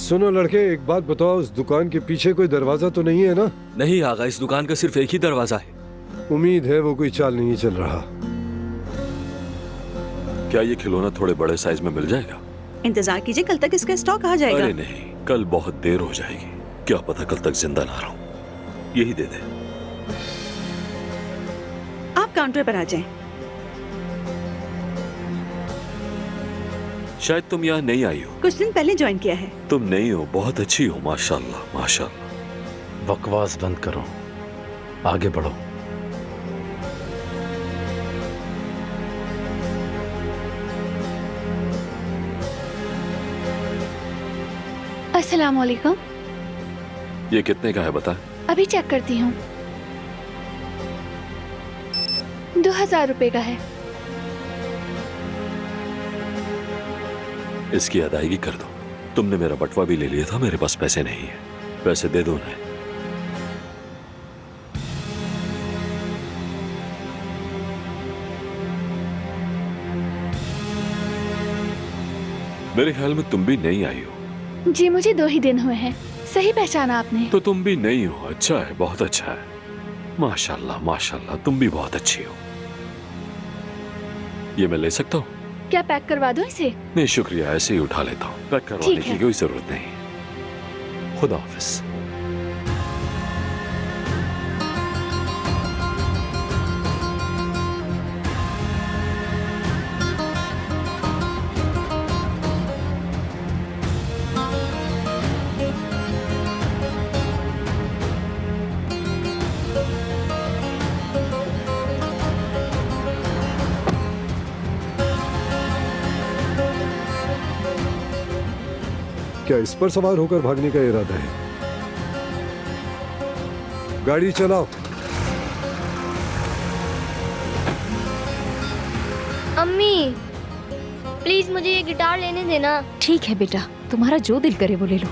सुनो लड़के, एक बात बताओ, उस दुकान के पीछे कोई दरवाजा तो नहीं है ना? नहीं आगा, इस दुकान का सिर्फ एक ही दरवाजा है। उम्मीद है वो कोई चाल नहीं चल रहा। क्या ये खिलौना थोड़े बड़े साइज में मिल जाएगा? इंतजार कीजिए, कल तक इसका स्टॉक आ जाएगा। अरे नहीं, कल बहुत देर हो जाएगी। क्या पता कल तक जिंदा ना रहूं। यही दे दे। आप काउंटर पर आ जाएं। शायद तुम यहाँ नहीं आई हो। कुछ दिन पहले ज्वाइन किया है। तुम नहीं हो, बहुत अच्छी हो, माशाल्लाह माशाल्लाह। बकवास बंद करो, आगे बढ़ो। अस्सलाम वालेकुम। ये कितने का है बता? अभी चेक करती हूँ। 2000 रुपए का है। इसकी अदायगी कर दो। तुमने मेरा बटवा भी ले लिया था, मेरे पास पैसे नहीं है। पैसे दे दो उन्हें। मेरे ख्याल में तुम भी नहीं आई हो। जी मुझे 2 ही दिन हुए हैं। सही पहचाना आपने। तो तुम भी नहीं हो। अच्छा है, बहुत अच्छा है। माशाल्लाह माशाल्लाह, तुम भी बहुत अच्छी हो। ये मैं ले सकता हूँ? क्या पैक करवा दूं इसे? नहीं शुक्रिया, ऐसे ही उठा लेता हूँ। पैक करवाने की कोई जरूरत नहीं। खुदा हाफिज। क्या इस पर सवार होकर भागने का इरादा है? गाड़ी चलाओ। अम्मी प्लीज मुझे ये गिटार लेने देना। ठीक है बेटा, तुम्हारा जो दिल करे वो ले लो।